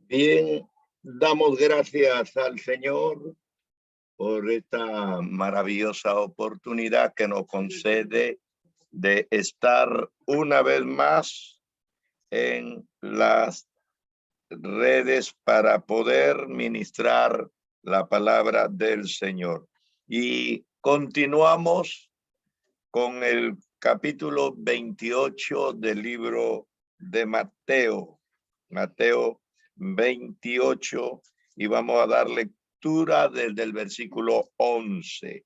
Bien, damos gracias al Señor por esta maravillosa oportunidad que nos concede de estar una vez más en las redes para poder ministrar la palabra del Señor. Y continuamos con el capítulo 28 del libro de Mateo. Mateo 28, y vamos a dar lectura desde el versículo 11.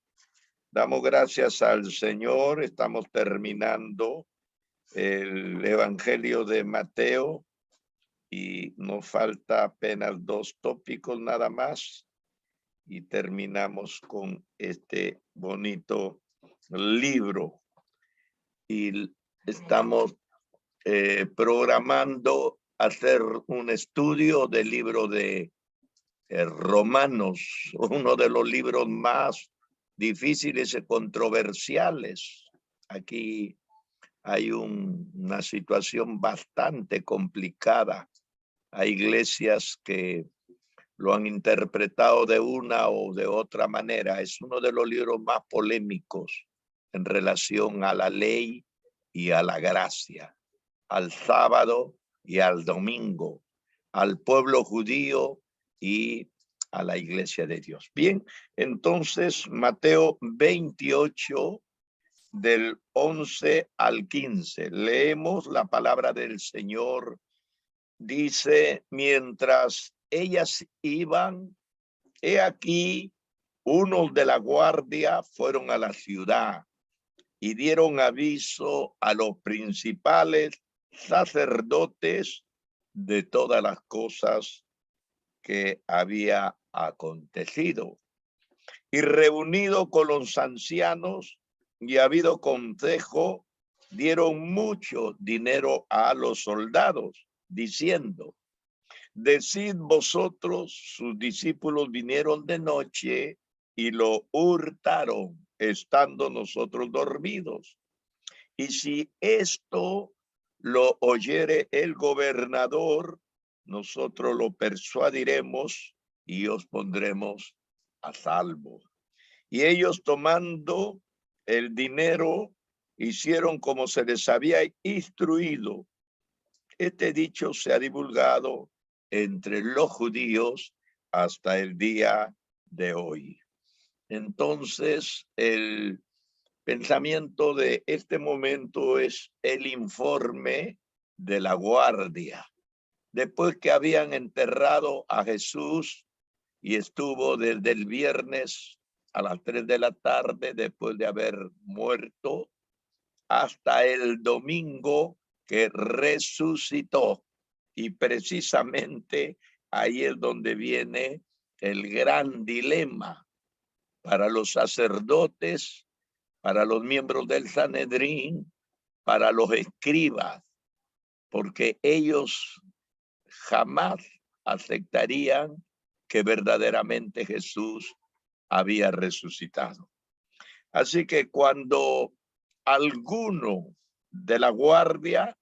Damos gracias al Señor. Estamos terminando el Evangelio de Mateo y nos falta apenas 2 tópicos nada más y terminamos con este bonito libro. Y estamos programando hacer un estudio del libro de Romanos, uno de los libros más difíciles y controversiales. Aquí hay una situación bastante complicada. Hay iglesias que lo han interpretado de una o de otra manera. Es uno de los libros más polémicos en relación a la ley y a la gracia, al sábado y al domingo, al pueblo judío y a la iglesia de Dios. Bien, entonces Mateo 28 del 11 al 15. Leemos la palabra del Señor. Dice, mientras ellas iban, he aquí, unos de la guardia fueron a la ciudad y dieron aviso a los principales sacerdotes de todas las cosas que había acontecido. Y reunido con los ancianos y habido consejo, dieron mucho dinero a los soldados, diciendo, decid vosotros, sus discípulos vinieron de noche y lo hurtaron, estando nosotros dormidos. Y si esto lo oyere el gobernador, nosotros lo persuadiremos y os pondremos a salvo. Y ellos, tomando el dinero, hicieron como se les había instruido. Este dicho se ha divulgado entre los judíos hasta el día de hoy. Entonces, el pensamiento de este momento es el informe de la guardia. Después que habían enterrado a Jesús y estuvo desde el viernes a las 3 de la tarde, después de haber muerto, hasta el domingo que resucitó. Y precisamente ahí es donde viene el gran dilema para los sacerdotes, para los miembros del Sanedrín, para los escribas, porque ellos jamás aceptarían que verdaderamente Jesús había resucitado. Así que cuando alguno de la guardia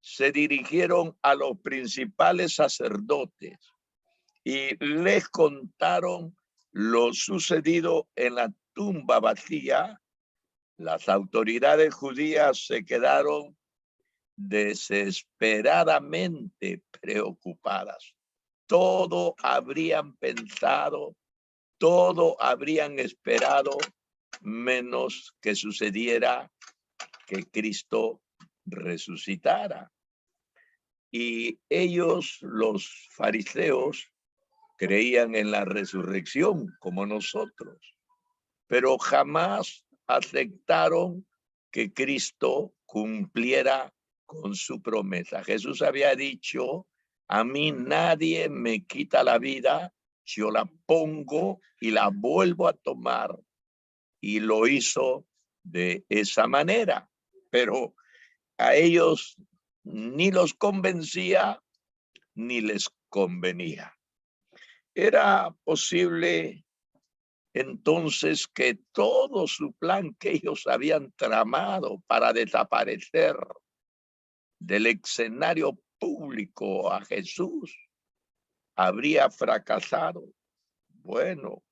se dirigieron a los principales sacerdotes y les contaron lo sucedido en la tumba vacía, las autoridades judías se quedaron desesperadamente preocupadas. Todo habrían pensado, todo habrían esperado, menos que sucediera que Cristo resucitara. Y ellos, los fariseos, creían en la resurrección como nosotros, pero jamás aceptaron que Cristo cumpliera con su promesa. Jesús había dicho, a mí nadie me quita la vida, yo la pongo y la vuelvo a tomar. Y lo hizo de esa manera, pero a ellos ni los convencía ni les convenía. Era posible entonces que todo su plan que ellos habían tramado para desaparecer del escenario público a Jesús habría fracasado. Bueno,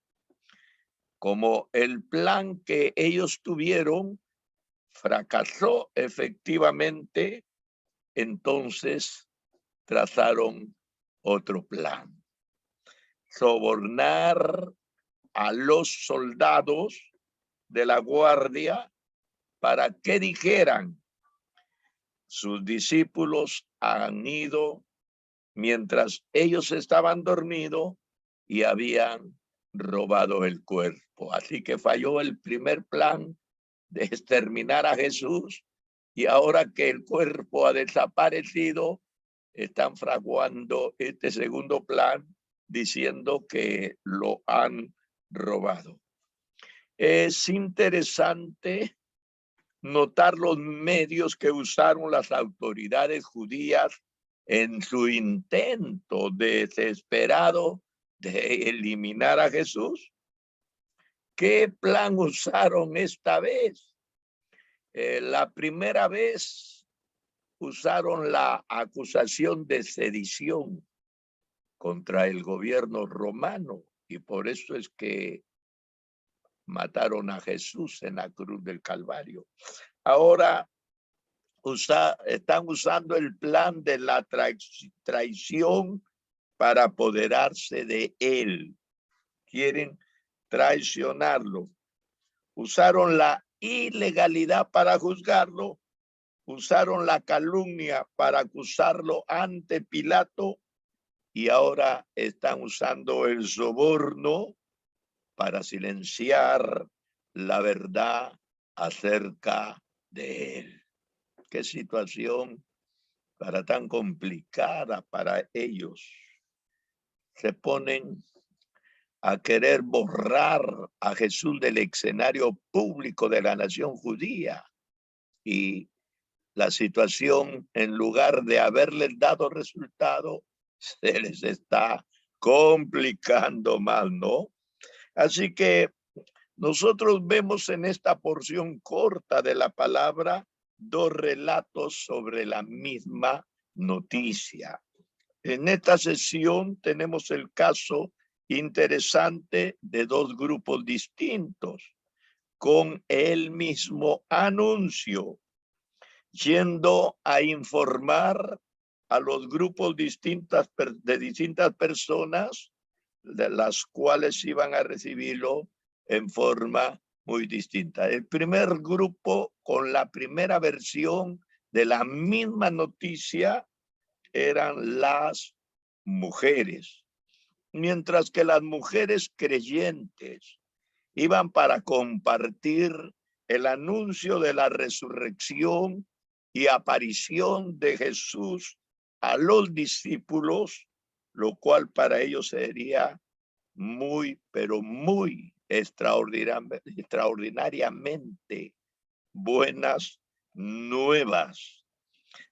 como el plan que ellos tuvieron fracasó efectivamente, entonces trazaron otro plan. Sobornar a los soldados de la guardia para que dijeran: sus discípulos han ido mientras ellos estaban dormidos y habían robado el cuerpo. Así que falló el primer plan de exterminar a Jesús, y ahora que el cuerpo ha desaparecido, están fraguando este segundo plan diciendo que lo han robado. Es interesante notar los medios que usaron las autoridades judías en su intento desesperado de eliminar a Jesús. ¿Qué plan usaron esta vez? La primera vez usaron la acusación de sedición contra el gobierno romano, y por eso es que mataron a Jesús en la cruz del Calvario. Ahora están usando el plan de la traición para apoderarse de él. Quieren traicionarlo. Usaron la ilegalidad para juzgarlo, usaron la calumnia para acusarlo ante Pilato, y ahora están usando el soborno para silenciar la verdad acerca de él. Qué situación para tan complicada para ellos. Se ponen a querer borrar a Jesús del escenario público de la nación judía, y la situación, en lugar de haberles dado resultado, se les está complicando más, ¿no? Así que nosotros vemos en esta porción corta de la palabra dos relatos sobre la misma noticia. En esta sesión tenemos el caso interesante de dos grupos distintos con el mismo anuncio, yendo a informar a los grupos de distintas personas, de las cuales iban a recibirlo en forma muy distinta. El primer grupo, con la primera versión de la misma noticia, eran las mujeres, mientras que las mujeres creyentes iban para compartir el anuncio de la resurrección y aparición de Jesús a los discípulos, lo cual para ellos sería muy, pero muy extraordinariamente buenas nuevas.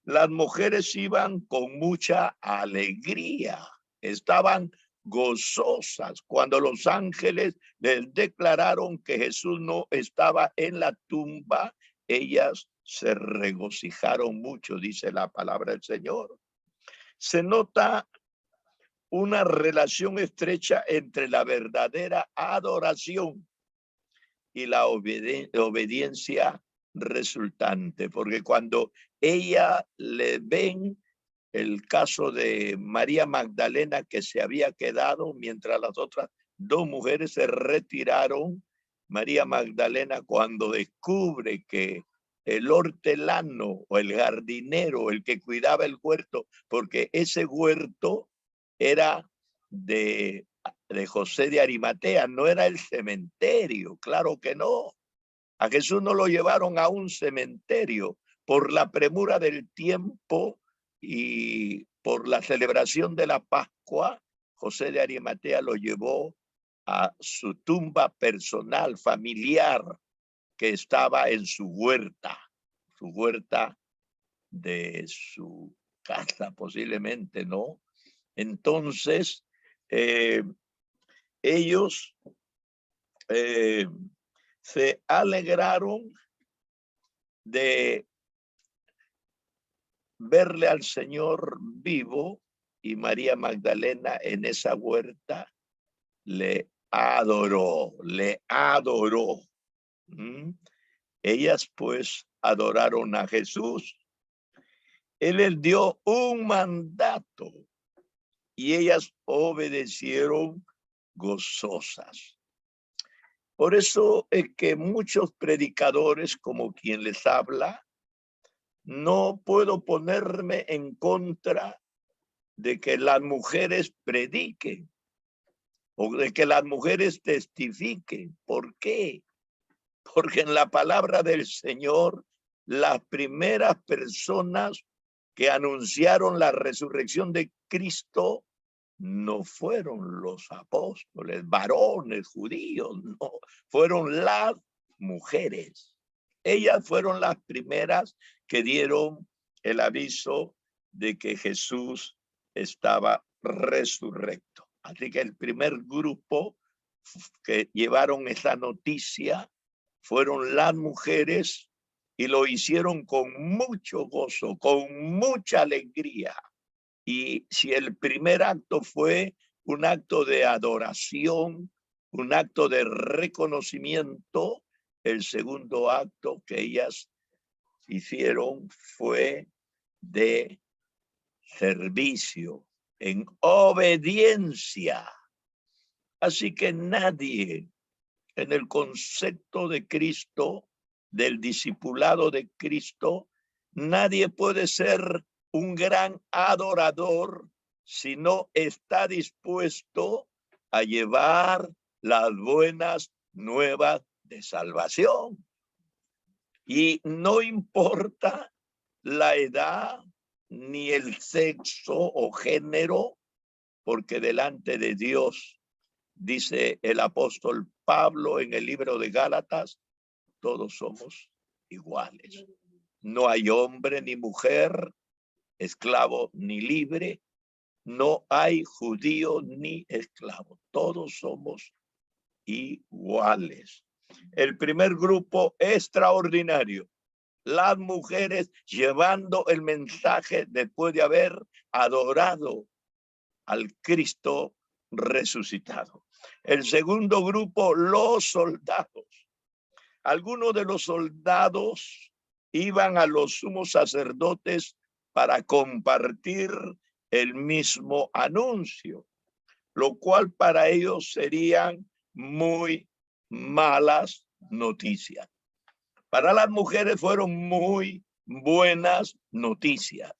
Las mujeres iban con mucha alegría, estaban gozosas cuando los ángeles les declararon que Jesús no estaba en la tumba. Ellas se regocijaron mucho, dice la palabra del Señor. Se nota una relación estrecha entre la verdadera adoración y la obediencia resultante, porque cuando ella le ven el caso de María Magdalena, que se había quedado mientras las otras dos mujeres se retiraron, María Magdalena, cuando descubre que el hortelano o el jardinero, el que cuidaba el huerto, porque ese huerto era de José de Arimatea, no era el cementerio, claro que no. A Jesús no lo llevaron a un cementerio por la premura del tiempo y por la celebración de la Pascua. José de Arimatea lo llevó a su tumba personal, familiar, que estaba en su huerta de su casa posiblemente, ¿no? Entonces, ellos se alegraron de verle al Señor vivo y María Magdalena en esa huerta le adoró, le adoró. Ellas pues adoraron a Jesús. Él les dio un mandato y ellas obedecieron gozosas. Por eso es que muchos predicadores, como quien les habla, no puedo ponerme en contra de que las mujeres prediquen o de que las mujeres testifiquen. ¿Por qué? Porque en la palabra del Señor, las primeras personas que anunciaron la resurrección de Cristo no fueron los apóstoles, varones, judíos, no, fueron las mujeres. Ellas fueron las primeras que dieron el aviso de que Jesús estaba resurrecto. Así que el primer grupo que llevaron esa noticia fueron las mujeres y lo hicieron con mucho gozo, con mucha alegría. Y si el primer acto fue un acto de adoración, un acto de reconocimiento, el segundo acto que ellas hicieron fue de servicio, en obediencia. Así que nadie en el concepto de Cristo, del discipulado de Cristo, nadie puede ser un gran adorador si no está dispuesto a llevar las buenas nuevas de salvación. Y no importa la edad ni el sexo o género, porque delante de Dios, dice el apóstol Pablo en el libro de Gálatas, todos somos iguales. No hay hombre ni mujer, esclavo ni libre, no hay judío ni esclavo. Todos somos iguales. El primer grupo extraordinario, las mujeres llevando el mensaje después de haber adorado al Cristo resucitado. El segundo grupo, los soldados. Algunos de los soldados iban a los sumos sacerdotes para compartir el mismo anuncio, lo cual para ellos serían muy malas noticias. Para las mujeres fueron muy buenas noticias,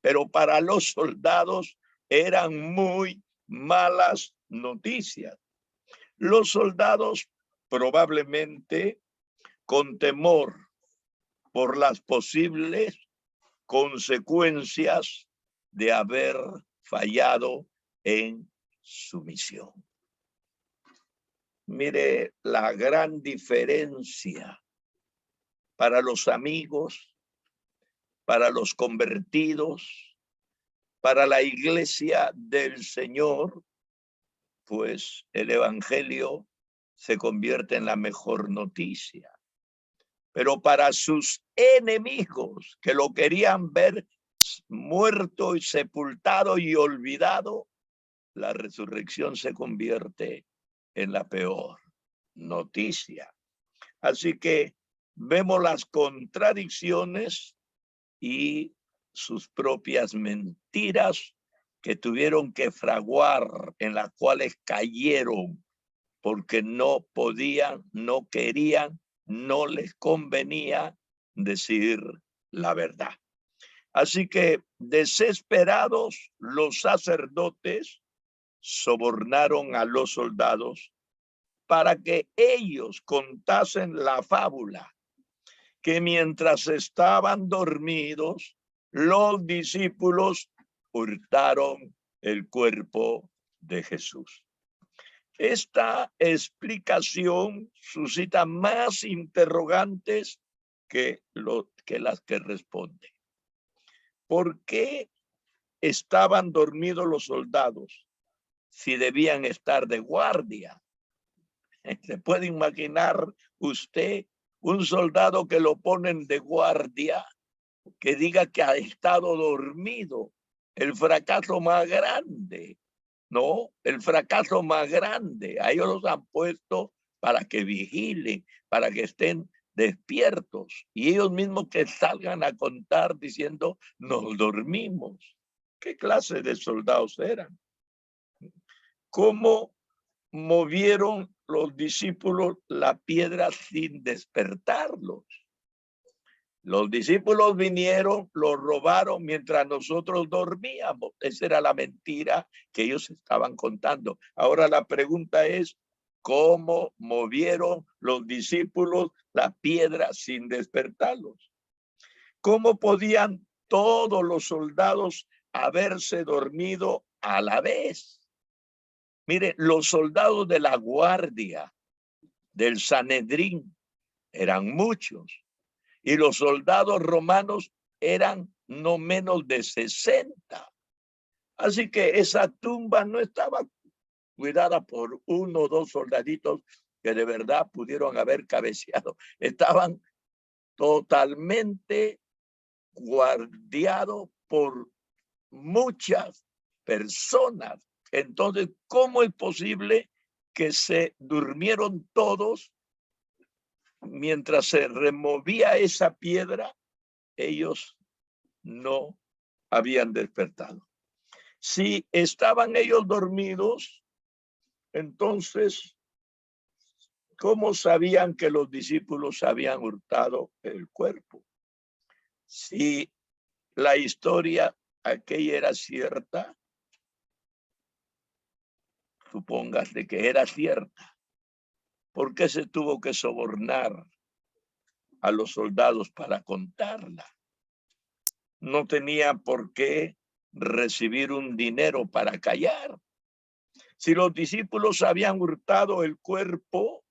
pero para los soldados eran muy malas noticias. Los soldados probablemente con temor por las posibles consecuencias de haber fallado en su misión. Mire la gran diferencia para los amigos, para los convertidos, para la iglesia del Señor, pues el evangelio se convierte en la mejor noticia. Pero para sus enemigos que lo querían ver muerto y sepultado y olvidado, la resurrección se convierte en la peor noticia. Así que vemos las contradicciones y sus propias mentiras que tuvieron que fraguar, en las cuales cayeron porque no podían, no querían, no les convenía decir la verdad. Así que desesperados, los sacerdotes sobornaron a los soldados para que ellos contasen la fábula, que mientras estaban dormidos, los discípulos hurtaron el cuerpo de Jesús. Esta explicación suscita más interrogantes que las que responden. ¿Por qué estaban dormidos los soldados si debían estar de guardia? ¿Se puede imaginar usted un soldado que lo ponen de guardia, que diga que ha estado dormido? el fracaso más grande, ¿no? El fracaso más grande. A ellos los han puesto para que vigilen, para que estén despiertos. Y ellos mismos que salgan a contar diciendo, nos dormimos. ¿Qué clase de soldados eran? ¿Cómo movieron los discípulos la piedra sin despertarlos? Los discípulos vinieron, los robaron mientras nosotros dormíamos. Esa era la mentira que ellos estaban contando. Ahora la pregunta es, ¿cómo movieron los discípulos la piedra sin despertarlos? ¿Cómo podían todos los soldados haberse dormido a la vez? Mire, los soldados de la guardia del Sanedrín eran muchos. Y los soldados romanos eran no menos de 60. Así que esa tumba no estaba cuidada por uno o dos soldaditos que de verdad pudieron haber cabeceado. Estaban totalmente guardiados por muchas personas. Entonces, ¿cómo es posible que se durmieron todos mientras se removía esa piedra? Ellos no habían despertado. Si estaban ellos dormidos, entonces, ¿cómo sabían que los discípulos habían hurtado el cuerpo? Si la historia aquella era cierta, supóngase que era cierta, ¿por qué se tuvo que sobornar a los soldados para contarla? No tenía por qué recibir un dinero para callar. Si los discípulos habían hurtado el cuerpo,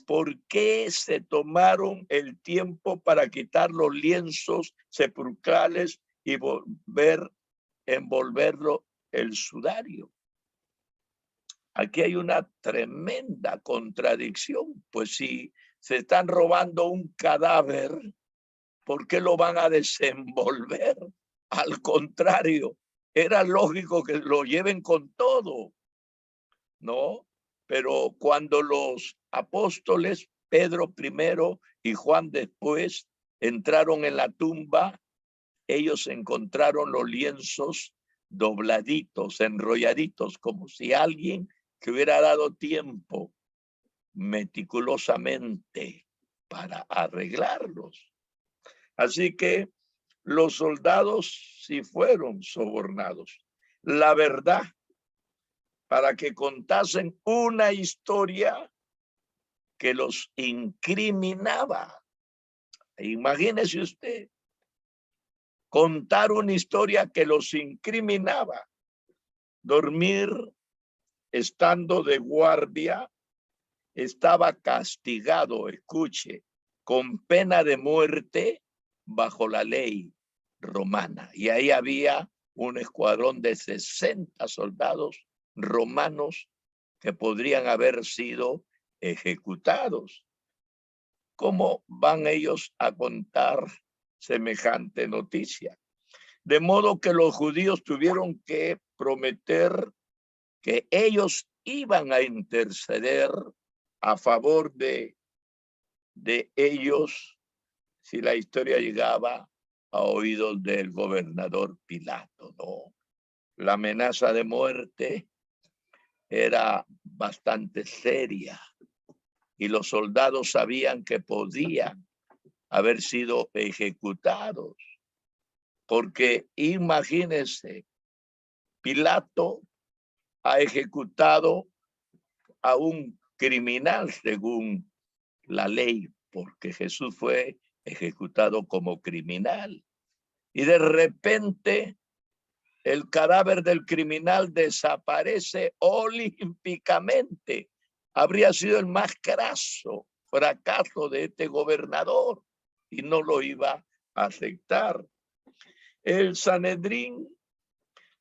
¿por qué se tomaron el tiempo para quitar los lienzos sepulcrales y envolverlo el sudario? Aquí hay una tremenda contradicción, pues si se están robando un cadáver, ¿por qué lo van a desenvolver? Al contrario, era lógico que lo lleven con todo, ¿no? Pero cuando los apóstoles, Pedro primero y Juan después, entraron en la tumba, ellos encontraron los lienzos dobladitos, enrolladitos, como si alguien que hubiera dado tiempo meticulosamente para arreglarlos. Así que los soldados sí fueron sobornados. La verdad, para que contasen una historia que los incriminaba. Imagínese usted, contar una historia que los incriminaba. Dormir estando de guardia estaba castigado, escuche, con pena de muerte bajo la ley romana. Y ahí había un escuadrón de 60 soldados romanos que podrían haber sido ejecutados. ¿Cómo van ellos a contar semejante noticia? De modo que los judíos tuvieron que prometer que ellos iban a interceder a favor de ellos si la historia llegaba a oídos del gobernador Pilato, ¿no? La amenaza de muerte era bastante seria y los soldados sabían que podían haber sido ejecutados, porque imagínense, Pilato ha ejecutado a un criminal según la ley, porque Jesús fue ejecutado como criminal. Y de repente el cadáver del criminal desaparece olímpicamente. Habría sido el más craso fracaso de este gobernador y no lo iba a aceptar. El Sanedrín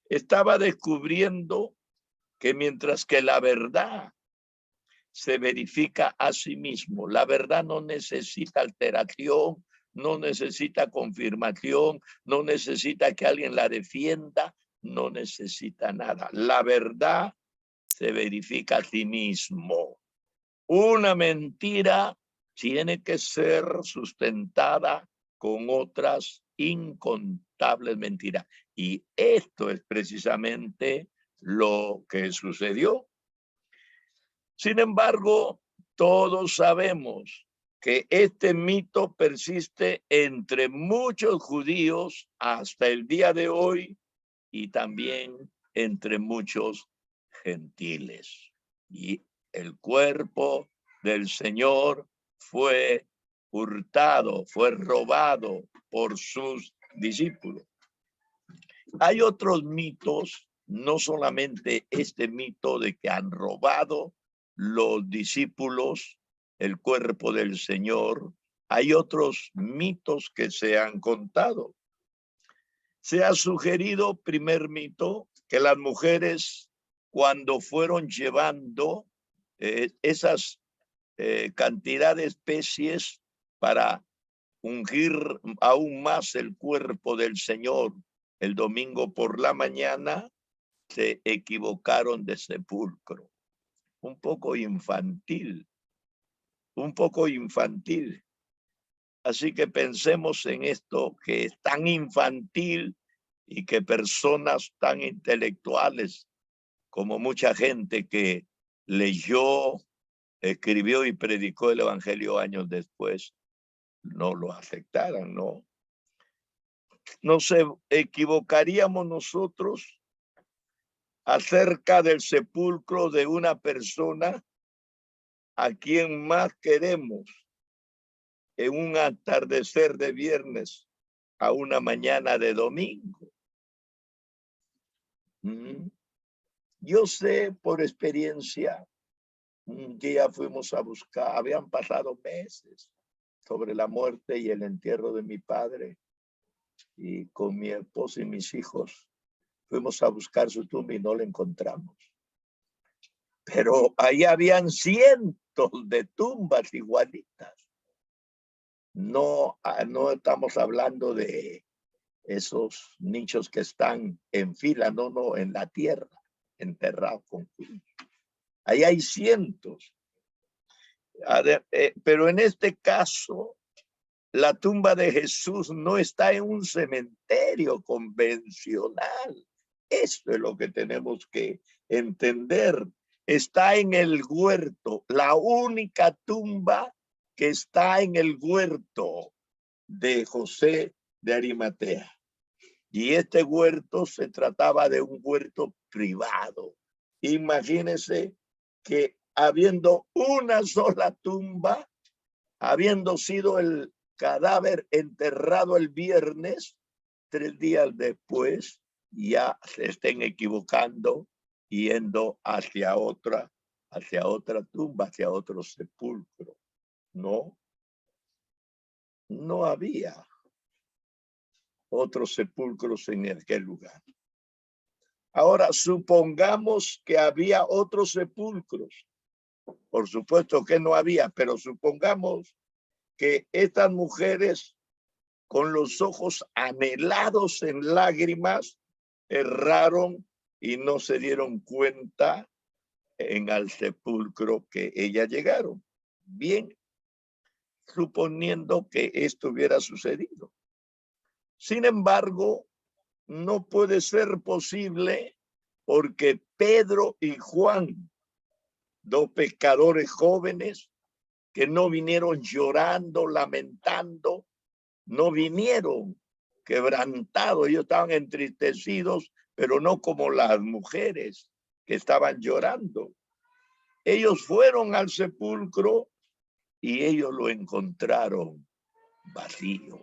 estaba descubriendo que mientras que la verdad se verifica a sí mismo, la verdad no necesita alteración, no necesita confirmación, no necesita que alguien la defienda, no necesita nada. La verdad se verifica a sí mismo. Una mentira tiene que ser sustentada con otras incontables mentiras. Y esto es precisamente lo que sucedió. Sin embargo, todos sabemos que este mito persiste entre muchos judíos hasta el día de hoy y también entre muchos gentiles. Y el cuerpo del Señor fue hurtado, fue robado por sus discípulos. Hay otros mitos, no solamente este mito de que han robado los discípulos el cuerpo del Señor, hay otros mitos que se han contado. Se ha sugerido, primer mito, que las mujeres cuando fueron llevando esas cantidad de especies para ungir aún más el cuerpo del Señor el domingo por la mañana, se equivocaron de sepulcro. Un poco infantil, un poco infantil. Así que pensemos en esto que es tan infantil y que personas tan intelectuales como mucha gente que leyó, escribió y predicó el evangelio años después, no lo aceptaran, ¿no? Nos equivocaríamos nosotros acerca del sepulcro de una persona a quien más queremos en un atardecer de viernes a una mañana de domingo. Yo sé por experiencia, un día fuimos a buscar, habían pasado meses sobre la muerte y el entierro de mi padre, y con mi esposa y mis hijos fuimos a buscar su tumba y no la encontramos. Pero ahí habían cientos de tumbas igualitas. No estamos hablando de esos nichos que están en fila, no, en la tierra, enterrados con cuchillo. Ahí hay cientos. Pero en este caso, la tumba de Jesús no está en un cementerio convencional. Esto es lo que tenemos que entender. Está en el huerto, la única tumba que está en el huerto de José de Arimatea. Y este huerto se trataba de un huerto privado. Imagínense que habiendo una sola tumba, habiendo sido el cadáver enterrado el viernes, 3 días después ya se estén equivocando, yendo hacia otra tumba, hacia otro sepulcro. No había otros sepulcros en aquel lugar. Ahora, supongamos que había otros sepulcros. Por supuesto que no había, pero supongamos que estas mujeres, con los ojos anhelados en lágrimas, erraron y no se dieron cuenta en el sepulcro que ellas llegaron. Bien, suponiendo que esto hubiera sucedido. Sin embargo, no puede ser posible porque Pedro y Juan, 2 pescadores jóvenes que no vinieron llorando, lamentando, no vinieron quebrantados, ellos estaban entristecidos, pero no como las mujeres que estaban llorando. Ellos fueron al sepulcro y ellos lo encontraron vacío.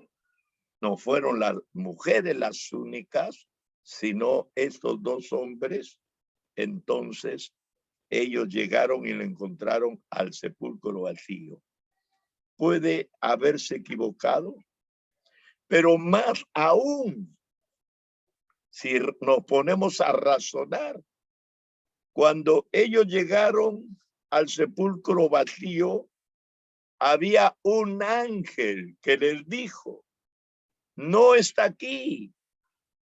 No fueron las mujeres las únicas, sino estos 2 hombres. Entonces ellos llegaron y lo encontraron al sepulcro vacío. Puede haberse equivocado, pero más aún, si nos ponemos a razonar, cuando ellos llegaron al sepulcro vacío, había un ángel que les dijo, no está aquí,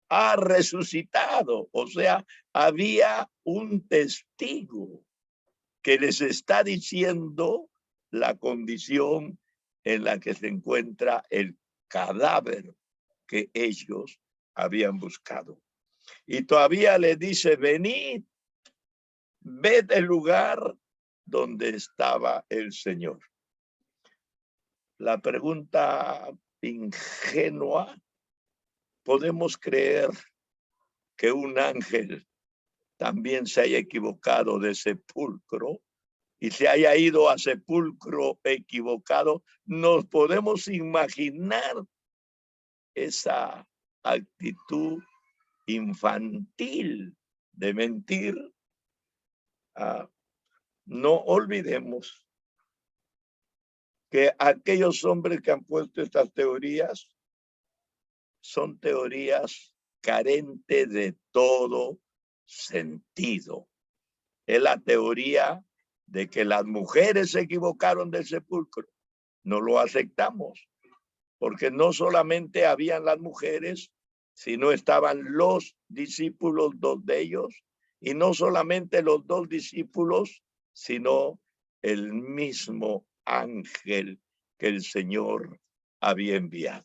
ha resucitado. O sea, había un testigo que les está diciendo la condición en la que se encuentra el cadáver que ellos habían buscado. Y todavía les dice, venid, ved el lugar donde estaba el Señor. La pregunta ingenua, ¿podemos creer que un ángel también se haya equivocado de sepulcro y se haya ido a sepulcro equivocado? Nos podemos imaginar esa actitud infantil de mentir. No olvidemos que aquellos hombres que han puesto estas teorías son teorías carentes de todo sentido. Es la teoría de que las mujeres se equivocaron del sepulcro. No lo aceptamos, porque no solamente habían las mujeres, sino estaban los discípulos, dos de ellos, y no solamente los dos discípulos, sino el mismo ángel que el Señor había enviado.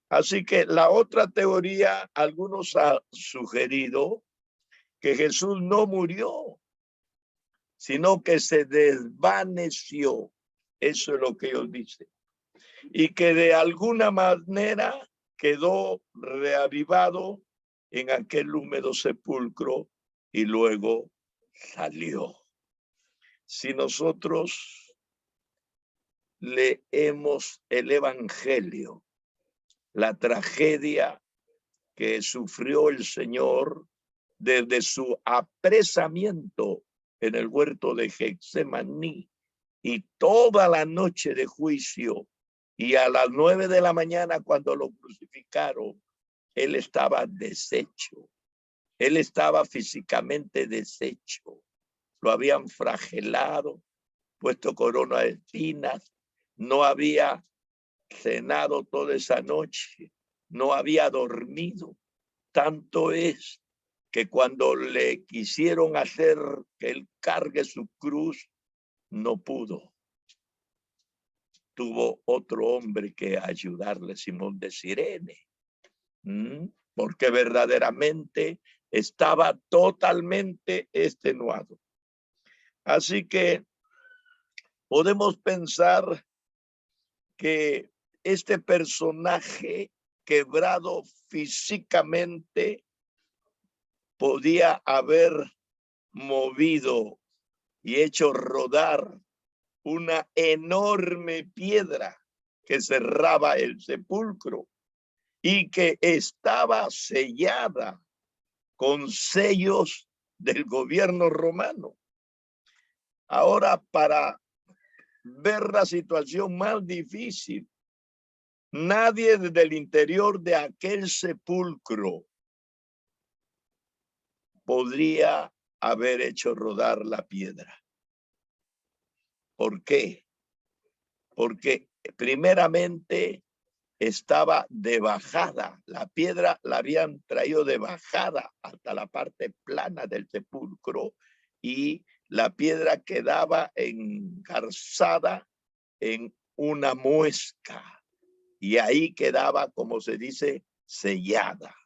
Así que la otra teoría, algunos han sugerido que Jesús no murió, sino que se desvaneció. Eso es lo que ellos dicen. Y que de alguna manera quedó reavivado en aquel húmedo sepulcro y luego salió. Si nosotros leemos el Evangelio, la tragedia que sufrió el Señor desde su apresamiento en el huerto de Getsemaní y toda la noche de juicio, y a las 9 de la mañana cuando lo crucificaron, él estaba deshecho. Él estaba físicamente deshecho. Lo habían flagelado, puesto corona de espinas, no había cenado toda esa noche, no había dormido. Tanto es que cuando le quisieron hacer que él cargue su cruz, no pudo. Tuvo otro hombre que ayudarle, Simón de Cirene, porque verdaderamente estaba totalmente extenuado. Así que podemos pensar que este personaje quebrado físicamente podía haber movido y hecho rodar una enorme piedra que cerraba el sepulcro y que estaba sellada con sellos del gobierno romano. Ahora, para ver la situación más difícil, nadie desde el interior de aquel sepulcro podría haber hecho rodar la piedra. ¿Por qué? Porque primeramente estaba de bajada. La piedra la habían traído de bajada hasta la parte plana del sepulcro y la piedra quedaba engarzada en una muesca y ahí quedaba, como se dice, sellada.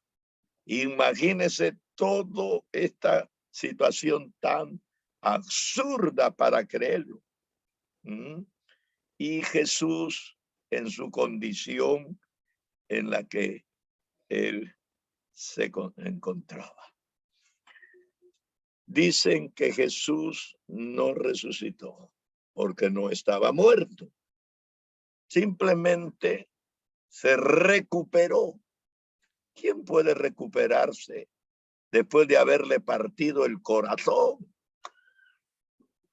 Imagínense toda esta situación tan absurda para creerlo. Y Jesús, en su condición en la que él se encontraba. Dicen que Jesús no resucitó porque no estaba muerto. Simplemente se recuperó. ¿Quién puede recuperarse después de haberle partido el corazón?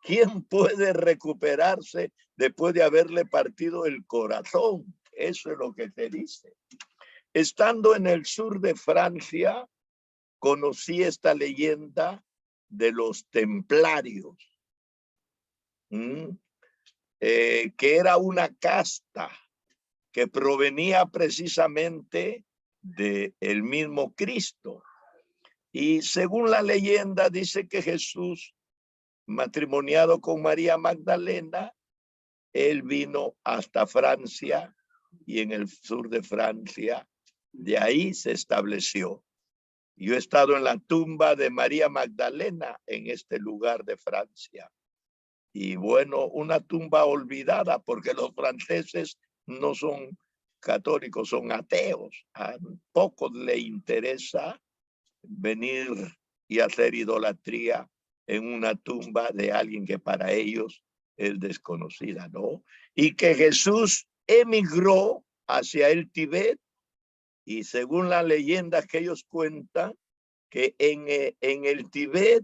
¿Quién puede recuperarse después de haberle partido el corazón? Eso es lo que se dice. Estando en el sur de Francia, conocí esta leyenda de los templarios. que era una casta que provenía precisamente del mismo Cristo. Y según la leyenda dice que Jesús, matrimoniado con María Magdalena, él vino hasta Francia y en el sur de Francia, de ahí se estableció. Yo he estado en la tumba de María Magdalena en este lugar de Francia. Y bueno, una tumba olvidada porque los franceses no son católicos, son ateos. A pocos le interesa venir y hacer idolatría en una tumba de alguien que para ellos es desconocida, ¿no? Y que Jesús emigró hacia el Tíbet y según las leyendas que ellos cuentan, que en el Tíbet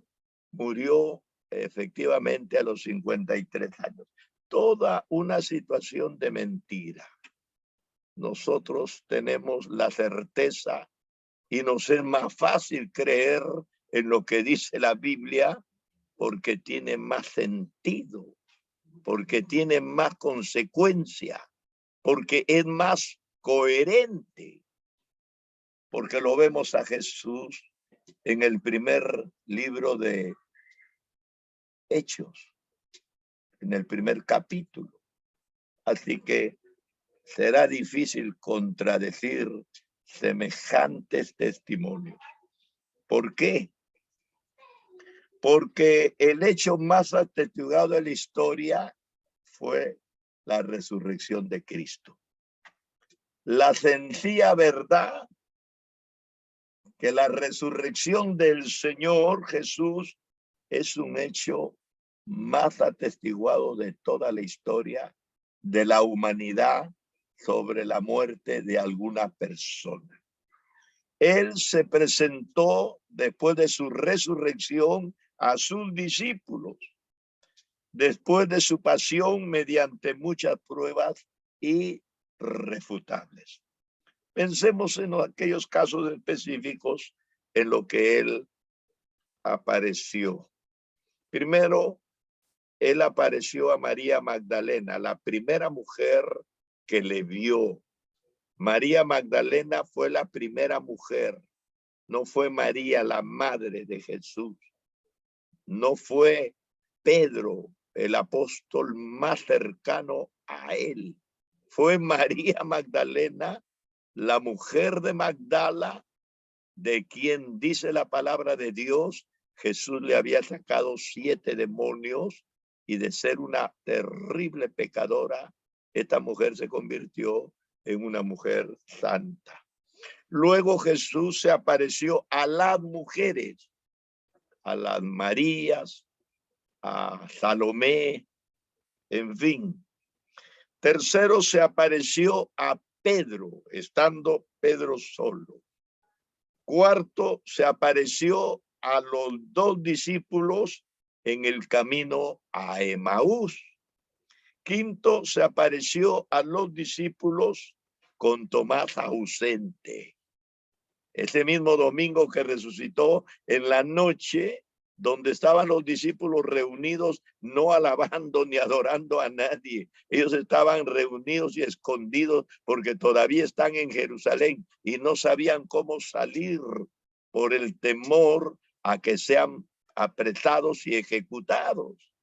murió efectivamente a los 53 años. Toda una situación de mentira. Nosotros tenemos la certeza y nos es más fácil creer en lo que dice la Biblia porque tiene más sentido, porque tiene más consecuencia, porque es más coherente, porque lo vemos a Jesús en el primer libro de Hechos, en el primer capítulo. Así que será difícil contradecir semejantes testimonios. ¿Por qué? Porque el hecho más atestiguado de la historia fue la resurrección de Cristo. La sencilla verdad que la resurrección del Señor Jesús es un hecho más atestiguado de toda la historia de la humanidad sobre la muerte de alguna persona. Él se presentó después de su resurrección a sus discípulos, después de su pasión mediante muchas pruebas irrefutables. Pensemos en aquellos casos específicos en lo que él apareció. Primero, él apareció a María Magdalena, la primera mujer que le vio. María Magdalena fue la primera mujer, no fue María la madre de Jesús, no fue Pedro, el apóstol más cercano a él. Fue María Magdalena, la mujer de Magdala, de quien dice la palabra de Dios, Jesús le había sacado 7 demonios y de ser una terrible pecadora, esta mujer se convirtió en una mujer santa. Luego Jesús se apareció a las mujeres, a las Marías, a Salomé, en fin. Tercero, se apareció a Pedro, estando Pedro solo. Cuarto, se apareció a los 2 discípulos en el camino a Emaús. Quinto, se apareció a los discípulos con Tomás ausente. Ese mismo domingo que resucitó, en la noche, donde estaban los discípulos reunidos, no alabando ni adorando a nadie. Ellos estaban reunidos y escondidos porque todavía están en Jerusalén y no sabían cómo salir por el temor a que sean apretados y ejecutados.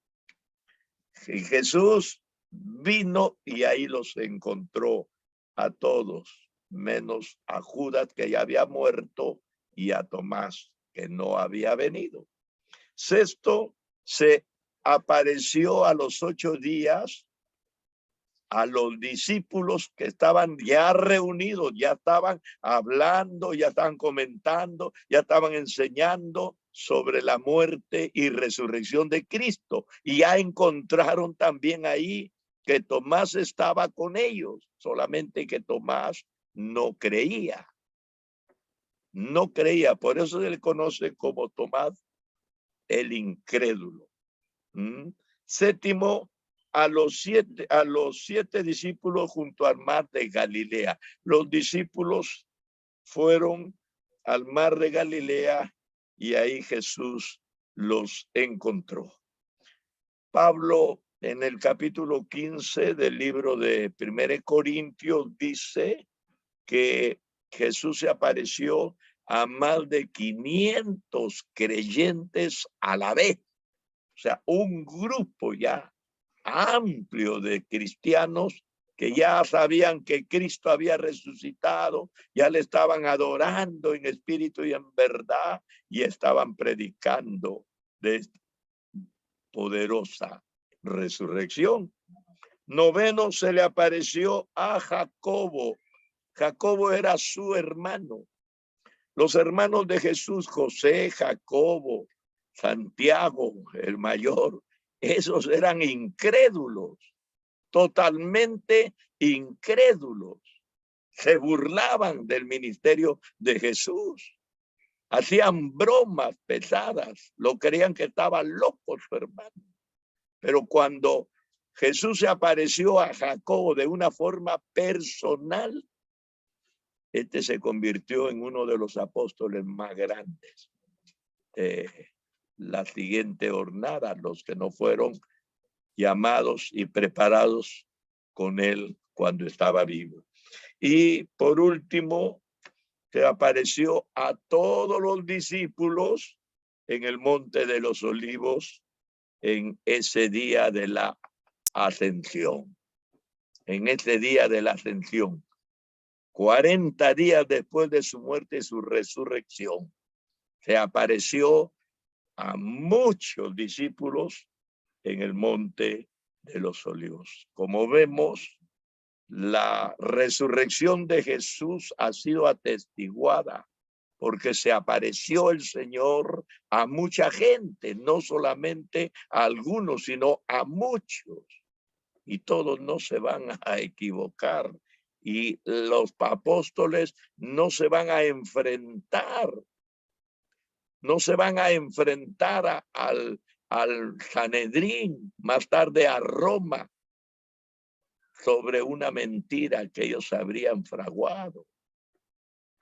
Y Jesús vino y ahí los encontró a todos, menos a Judas, que ya había muerto, y a Tomás, que no había venido. Sexto, se apareció a los 8 días a los discípulos que estaban ya reunidos, ya estaban hablando, ya estaban comentando, ya estaban enseñando sobre la muerte y resurrección de Cristo. Y ya encontraron también ahí que Tomás estaba con ellos, solamente que Tomás no creía. No creía, por eso se le conoce como Tomás el incrédulo. Séptimo, a los siete discípulos junto al mar de Galilea. Los discípulos fueron al mar de Galilea y ahí Jesús los encontró. Pablo en el capítulo 15 del libro de 1 Corintios dice que Jesús se apareció a más de 500 creyentes a la vez. O sea, un grupo ya amplio de cristianos que ya sabían que Cristo había resucitado, ya le estaban adorando en espíritu y en verdad, y estaban predicando de poderosa resurrección. Noveno, se le apareció a Jacobo. Jacobo era su hermano. Los hermanos de Jesús, José, Jacobo, Santiago, el mayor, esos eran incrédulos, totalmente incrédulos. Se burlaban del ministerio de Jesús. Hacían bromas pesadas. Lo creían que estaba loco su hermano. Pero cuando Jesús se apareció a Jacobo de una forma personal, este se convirtió en uno de los apóstoles más grandes. La siguiente jornada, los que no fueron llamados y preparados con él cuando estaba vivo. Y por último, se apareció a todos los discípulos en el Monte de los Olivos en ese día de la ascensión. En ese día de la ascensión. 40 días después de su muerte y su resurrección, se apareció a muchos discípulos en el Monte de los Olivos. Como vemos, la resurrección de Jesús ha sido atestiguada porque se apareció el Señor a mucha gente, no solamente a algunos, sino a muchos. Y todos no se van a equivocar. Y los apóstoles no se van a enfrentar. No se van a enfrentar al Sanedrín, más tarde a Roma, sobre una mentira que ellos habrían fraguado.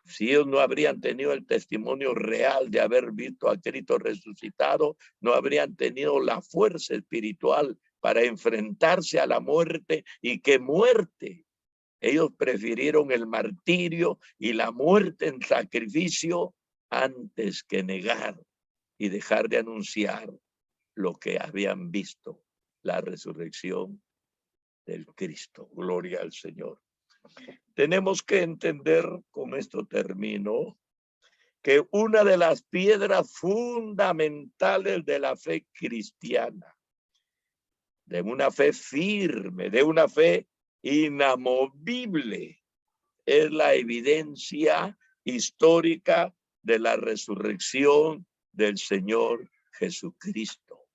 Si ellos no habrían tenido el testimonio real de haber visto a Cristo resucitado, no habrían tenido la fuerza espiritual para enfrentarse a la muerte. ¿Y qué muerte? Ellos prefirieron el martirio y la muerte en sacrificio antes que negar y dejar de anunciar lo que habían visto, la resurrección del Cristo. Gloria al Señor. Tenemos que entender, con esto termino, que una de las piedras fundamentales de la fe cristiana, de una fe firme, de una fe inamovible, es la evidencia histórica de la resurrección del Señor Jesucristo.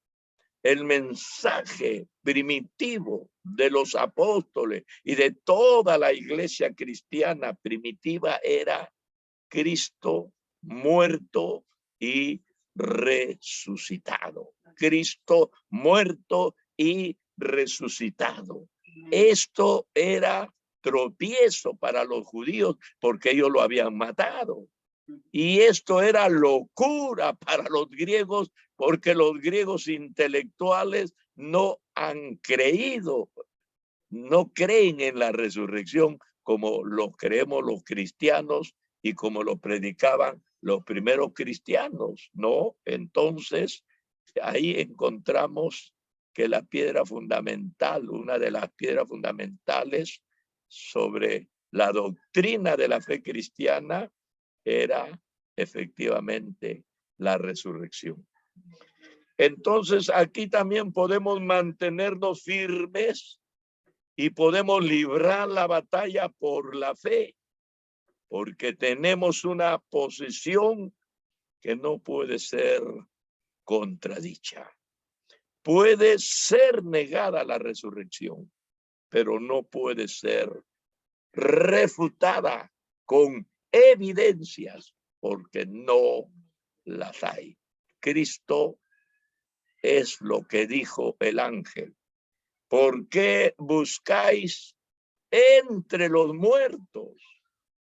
El mensaje primitivo de los apóstoles y de toda la iglesia cristiana primitiva era Cristo muerto y resucitado. Cristo muerto y resucitado. Esto era tropiezo para los judíos porque ellos lo habían matado. Y esto era locura para los griegos porque los griegos intelectuales no han creído, no creen en la resurrección como lo creemos los cristianos y como lo predicaban los primeros cristianos, ¿no? Entonces, ahí encontramos que la piedra fundamental, una de las piedras fundamentales sobre la doctrina de la fe cristiana era efectivamente la resurrección. Entonces, aquí también podemos mantenernos firmes y podemos librar la batalla por la fe, porque tenemos una posición que no puede ser contradicha. Puede ser negada la resurrección, pero no puede ser refutada con evidencias, porque no las hay. Cristo es lo que dijo el ángel. ¿Por qué buscáis entre los muertos?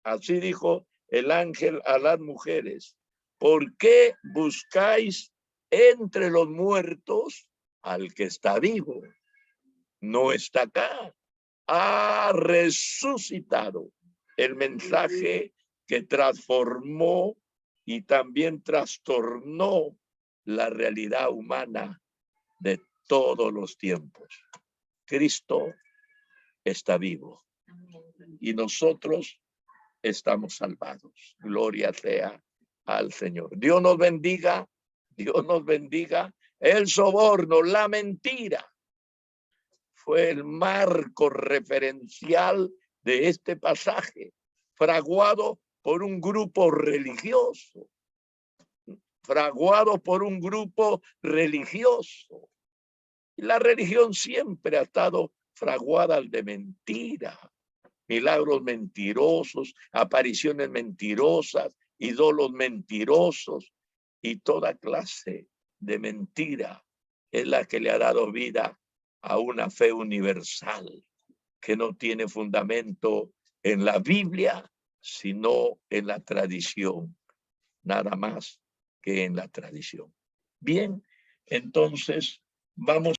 Así dijo el ángel a las mujeres. ¿Por qué buscáis entre los muertos al que está vivo? no está acá. Ha resucitado. El mensaje que transformó y también trastornó la realidad humana de todos los tiempos. Cristo está vivo y nosotros estamos salvados. Gloria sea al Señor. Dios nos bendiga. Dios nos bendiga. El soborno, la mentira, fue el marco referencial de este pasaje, fraguado por un grupo religioso. Fraguado por un grupo religioso. Y la religión siempre ha estado fraguada de mentira. Milagros mentirosos, apariciones mentirosas, ídolos mentirosos y toda clase de mentira es la que le ha dado vida a una fe universal que no tiene fundamento en la Biblia, sino en la tradición, nada más que en la tradición. Bien, entonces vamos